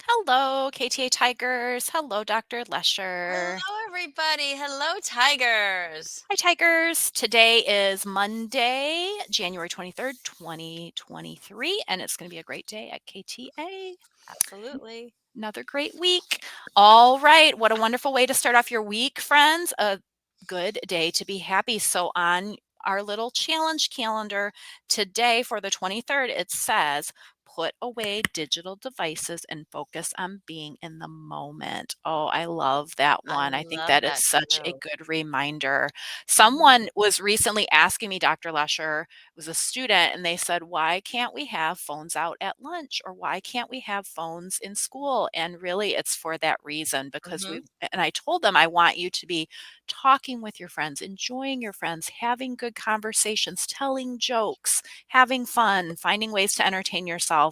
Hello, KTA Tigers. Hello, Dr. Hello, Lesher. everybody. Hello, tigers. Hi, Tigers. Today is Monday, January 23rd, 2023, and it's going to be a great day at KTA. Absolutely. Another great week. All right. What a wonderful way to start off your week, friends. A good day to be happy. So, on our little challenge calendar today for the 23rd, it says, put away digital devices and focus on being in the moment. Oh, I love that I one. I think love that is that such a too. good reminder. Mhm. Someone was recently asking me, Dr. Lesher, was a student, and they said, why can't we have phones out at lunch, or why can't we have phones in school? And really it's for that reason, because we Mhm. and I told them, I want you to be talking with your friends, enjoying your friends, having good conversations, telling jokes, having fun, finding ways to entertain yourself,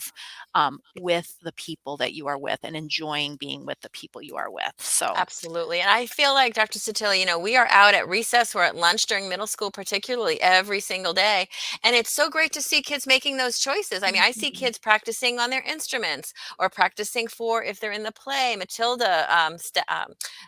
with the people that you are with, and enjoying being with the people you are with. So Absolutely. And I feel like Dr. Satilla, we are out at recess, we're at lunch during middle school, particularly every single day. And it's so great to see kids making those choices. I mean, I see mhm. kids practicing on their instruments or practicing for if they're in the play, Matilda,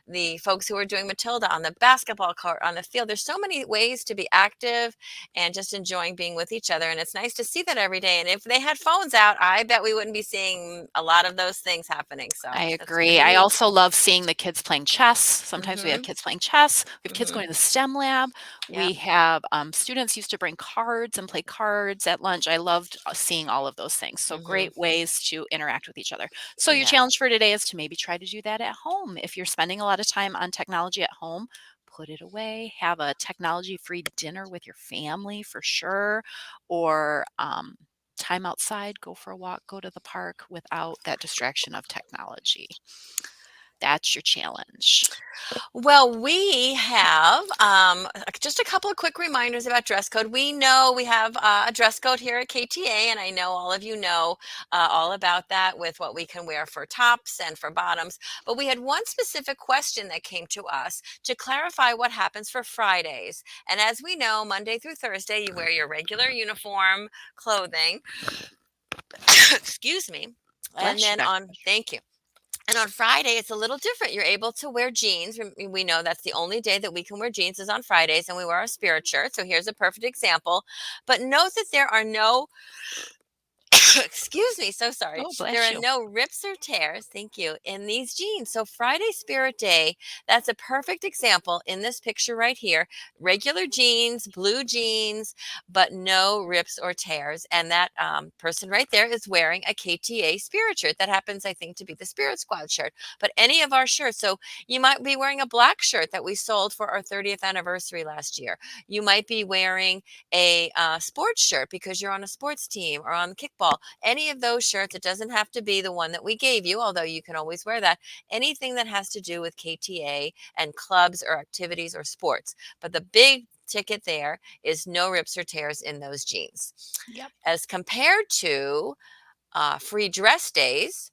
the folks who are doing Matilda on the basketball court, on the field. There's so many ways to be active and just enjoying being with each other. And it's nice to see that every day. And if they had phones out, I bet we wouldn't be seeing a lot of those things happening. I So that's agree. pretty I neat. also love seeing the kids playing chess. Sometimes we have Mhm. kids playing chess. We have kids Mhm. going to the STEM lab. Yep. We have students used to bring cards and play cards at lunch. I loved seeing all of those things. So Mhm. great ways to interact with each other. So your Yes. challenge for today is to maybe try to do that at home. If you're spending a lot of time on technology at home, put it away. Have a technology-free dinner with your family for sure, or time outside, go for a walk, go to the park without that distraction of technology. That's your challenge. Well, we have just a couple of quick reminders about dress code. We know we have a dress code here at KTA, and I know all of you know all about that with what we can wear for tops and for bottoms. But we had one specific question that came to us to clarify what happens for Fridays. And as we know, Monday through Thursday, you wear your regular uniform clothing. Excuse me. And Bless you, then Dr. on, thank you. And on Friday, it's a little different. You're able to wear jeans. We know that's the only day that we can wear jeans is on Fridays, and we wear our spirit shirt. So here's a perfect example. But note that there are no excuse me, so sorry. Oh, There bless are you. no rips or tears, thank you, in these jeans. So Friday Spirit Day, that's a perfect example in this picture right here. Regular jeans, blue jeans, but no rips or tears. And that person right there is wearing a KTA Spirit shirt. That happens, I think, to be the Spirit Squad shirt. But any of our shirts, so you might be wearing a black shirt that we sold for our 30th anniversary last year. You might be wearing a sports shirt because you're on a sports team or on kickball. Any of those shirts, it doesn't have to be the one that we gave you, although you can always wear that. Anything that has to do with KTA and clubs or activities or sports. But the big ticket there is no rips or tears in those jeans. Yep. As compared to free dress days,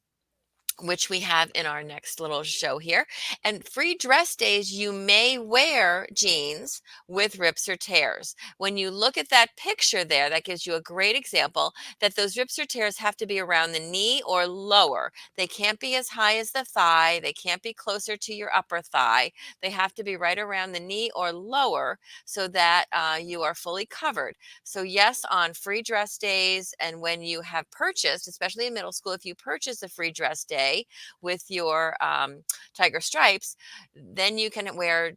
which we have in our next little show here. And free dress days, you may wear jeans with rips or tears. When you look at that picture there, that gives you a great example that those rips or tears have to be around the knee or lower. They can't be as high as the thigh. They can't be closer to your upper thigh. They have to be right around the knee or lower so that you are fully covered. So yes, on free dress days and when you have purchased, especially in middle school, if you purchase a free dress day, with your tiger stripes, then you can wear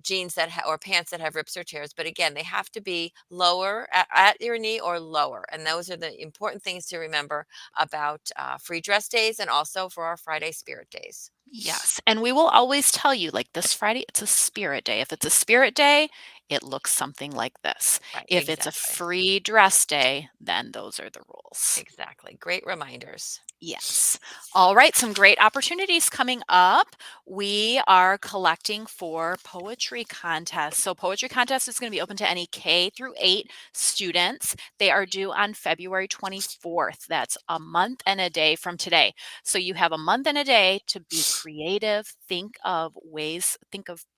jeans or pants that have rips or tears. But again, they have to be lower at your knee or lower. And those are the important things to remember about free dress days and also for our Friday spirit days. Yes. And we will always tell you, like this Friday, it's a spirit day. If it's a spirit day, it looks something like this. Right. If it's a Exactly. free dress day, then those are the rules. Exactly. Great reminders. Yes. All right. Some great opportunities coming up. We are collecting for poetry contests. So poetry contest is going to be open to any K through 8 students. They are due on February 24th. That's a month and a day from today. So you have a month and a day to be creative, think of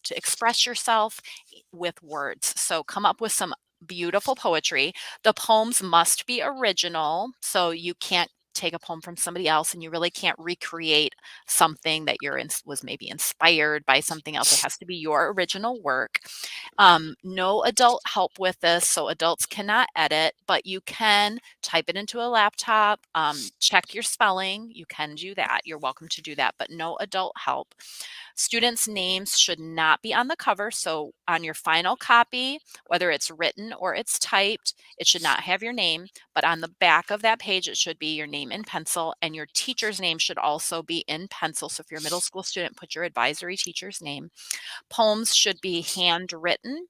to express yourself with words. So come up with some beautiful poetry. The poems must be original, so you can't take a poem from somebody else and you really can't recreate something that was maybe inspired by something else. It has to be your original work. No adult help with this, so adults cannot edit, but you can type it into a laptop, check your spelling. You can do that. You're welcome to do that, but no adult help. Students' names should not be on the cover. So on your final copy, whether it's written or it's typed, it should not have your name, but on the back of that page, it should be your name in pencil, and your teacher's name should also be in pencil. So if you're a middle school student, put your advisory teacher's name. Poems should be handwritten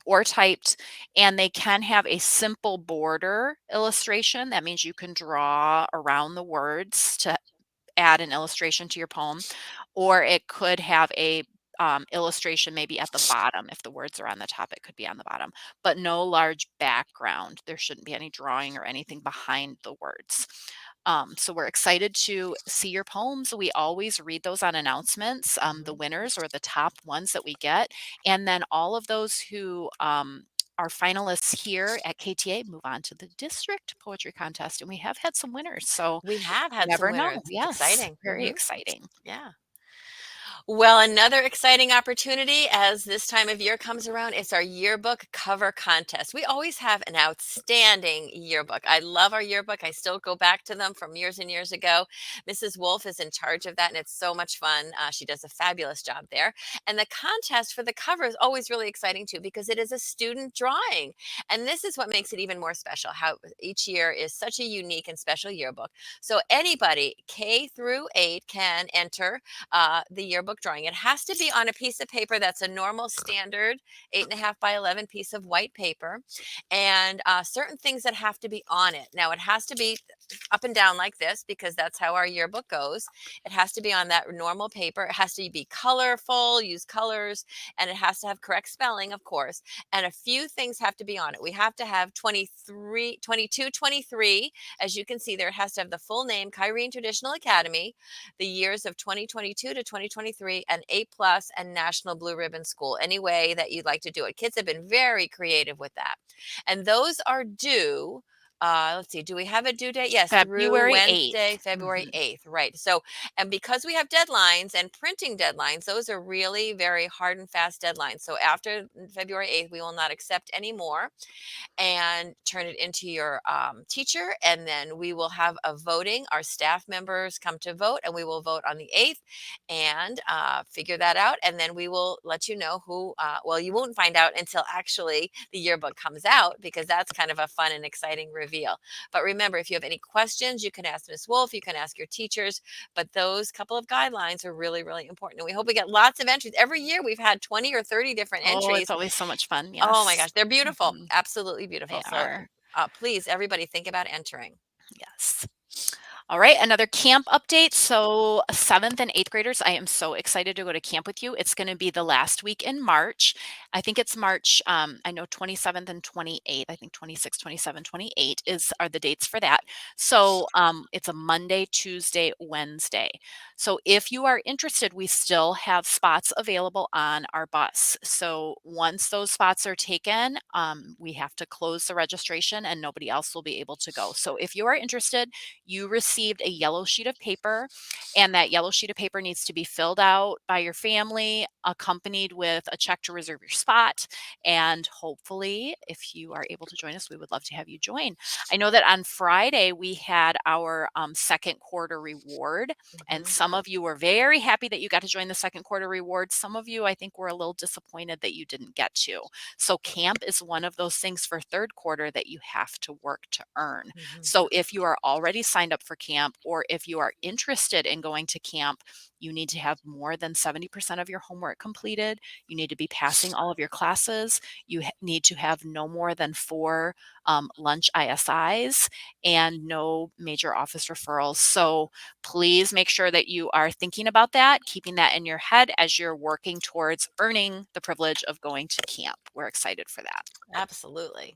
or typed, and they can have a simple border illustration. That means you can draw around the words to add an illustration to your poem, or it could have a illustration maybe at the bottom. If the words are on the top, it could be on the bottom, but no large background. There shouldn't be any drawing or anything behind the words. So we're excited to see your poems. We always read those on announcements, the Mhm. winners or the top ones that we get. And then all of those who are finalists here at KTA move on to the district poetry contest. And we have had some winners. So We have you had some never know. winners. It's Yes, exciting. very exciting. Yeah. Well, another exciting opportunity as this time of year comes around, it's our yearbook cover contest. We always have an outstanding yearbook. I love our yearbook. I still go back to them from years and years ago. Mrs. Wolf is in charge of that, and it's so much fun. She does a fabulous job there. And the contest for the cover is always really exciting too, because it is a student drawing. And this is what makes it even more special, how each year is such a unique and special yearbook. So anybody, K through 8, can enter the yearbook drawing. It has to be on a piece of paper that's a normal standard 8.5 by 11 piece of white paper, and certain things that have to be on it. Now it has to be up and down like this because that's how our yearbook goes. It has to be on that normal paper. It has to be colorful, use colors, and it has to have correct spelling, of course. And a few things have to be on it. We have to have 23, 22, 23. As you can see there, it has to have the full name, Kyrene Traditional Academy, the years of 2022 to 2023, and 8 plus, and National Blue Ribbon School, any way that you'd like to do it. Kids have been very creative with that. And those are due, let's see, do we have a due date? Yes, through February Wednesday, 8th. February 8th, right? So, and because we have deadlines and printing deadlines, those are really very hard and fast deadlines. So after February 8th, we will not accept any more, and turn it into your teacher. And then we will have a voting. Our staff members come to vote, and we will vote on the 8th and figure that out. And then we will let you know who, well, you won't find out until actually the yearbook comes out, because that's kind of a fun and exciting reveal. But remember, if you have any questions, you can ask Miss Wolf, you can ask your teachers, but those couple of guidelines are really, really important. And we hope we get lots of entries. Every year we've had 20 or 30 different Oh, it's entries. always so much fun. Oh my Yes. gosh, they're beautiful. Mhm. Absolutely They beautiful. So are. please, everybody, think about entering. Yes. All right, another camp update. So, 7th and 8th graders, I am so excited to go to camp with you. It's going to be the last week in March. I think it's March, I know 27th and 28th. I think 26, 27, 28 are the dates for that. So, it's a Monday, Tuesday, Wednesday. So, if you are interested, we still have spots available on our bus. So, once those spots are taken, we have to close the registration and nobody else will be able to go. So, if you are interested, you received a yellow sheet of paper, and that yellow sheet of paper needs to be filled out by your family, accompanied with a check to reserve your spot. And hopefully, if you are able to join us, we would love to have you join. I know that on Friday we had our second quarter reward, and Mhm. some of you were very happy that you got to join the second quarter reward. Some of you, I think, were a little disappointed that you didn't get to. So, camp is one of those things for third quarter that you have to work to earn. Mhm. So if you are already signed up for camp, or if you are interested in going to camp, you need to have more than 70% of your homework completed. You need to be passing all of your classes. You need to have no more than 4 lunch ISIs and no major office referrals. So please make sure that you are thinking about that, keeping that in your head as you're working towards earning the privilege of going to camp. We're excited for that. Absolutely.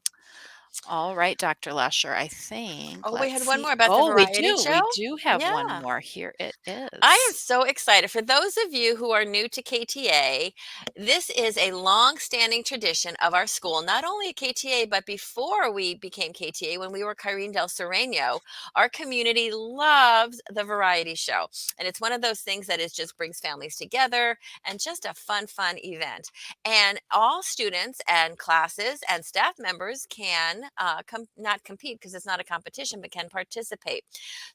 All right, Dr. Lasher, I think, Oh, we let's had one see. more about the Oh, we variety do. show? We do have one Yeah. more. Here it I am is. so excited. For those of you who are new to KTA, this is a long-standing tradition of our school, not only at KTA, but before we became KTA, when we were Kyrene del Sereno, our community loves the variety show. And it's one of those things that is just brings families together and just a fun event. And all students and classes and staff members can not compete because it's not a competition, but can participate.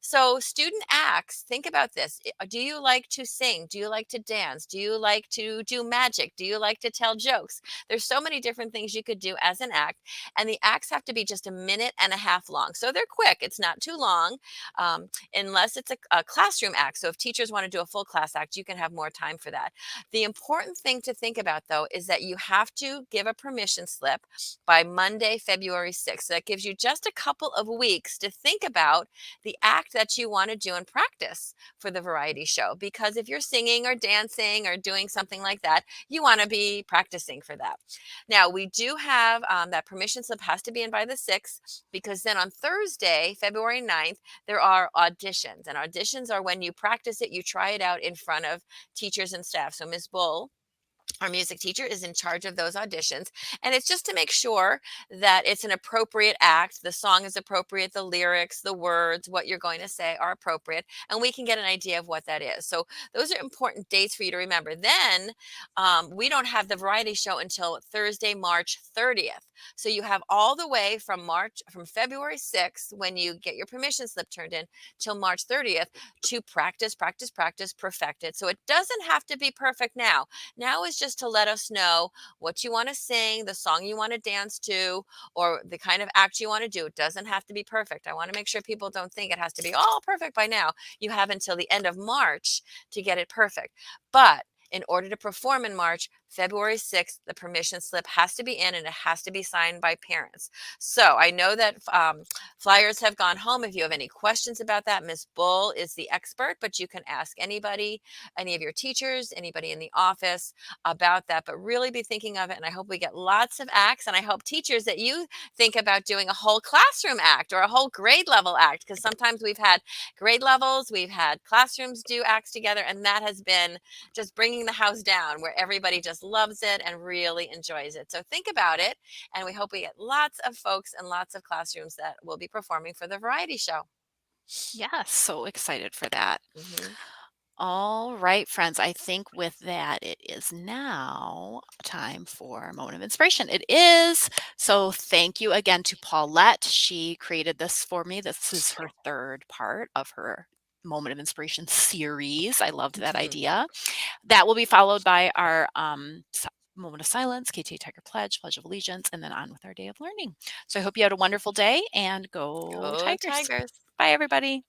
So, student acts, think about this. Do you like to sing? Do you like to dance? Do you like to do magic? Do you like to tell jokes? There's so many different things you could do as an act, and the acts have to be just a minute and a half long. So, they're quick, it's not too long, unless it's a classroom act. So, if teachers want to do a full class act, you can have more time for that. The important thing to think about, though, is that you have to give a permission slip by Monday, February 6th. So that gives you just a couple of weeks to think about the act that you want to do and practice for the variety show. Because if you're singing or dancing or doing something like that, you want to be practicing for that. Now, we do have that permission slip has to be in by the 6th, because then on Thursday, February 9th, there are auditions. And auditions are when you practice it, you try it out in front of teachers and staff. So Ms. Bull, our music teacher, is in charge of those auditions, and it's just to make sure that it's an appropriate act, the song is appropriate, the lyrics, the words, what you're going to say are appropriate, and we can get an idea of what that is. So those are important dates for you to remember. Then we don't have the variety show until Thursday, March 30th. So you have all the way from February 6th, when you get your permission slip turned in, till March 30th to practice, perfect it. So it doesn't have to be perfect now. Now is just to let us know what you want to sing, the song you want to dance to, or the kind of act you want to do. It doesn't have to be perfect. I want to make sure people don't think it has to be all perfect by now. You have until the end of March to get it perfect. But in order to perform in March, February 6th, the permission slip has to be in, and it has to be signed by parents. So I know that flyers have gone home. If you have any questions about that, Ms. Bull is the expert, but you can ask anybody, any of your teachers, anybody in the office about that. But really be thinking of it. And I hope we get lots of acts. And I hope, teachers, that you think about doing a whole classroom act or a whole grade level act, because sometimes we've had grade levels, we've had classrooms do acts together, and that has been just bringing the house down, where everybody just loves it and really enjoys it. So think about it, and we hope we get lots of folks and lots of classrooms that will be performing for the variety show. Yes, so excited for that. Hmm. All right, friends. I think with that, it is now time for a moment of inspiration. It is. So thank you again to Paulette. She created this for me. This is her third part of her moment of inspiration series. I loved that idea. That will be followed by our moment of silence, KTA Tiger Pledge, Pledge of Allegiance, and then on with our day of learning. So I hope you had a wonderful day, and go Go Tigers. Tigers. Bye, everybody.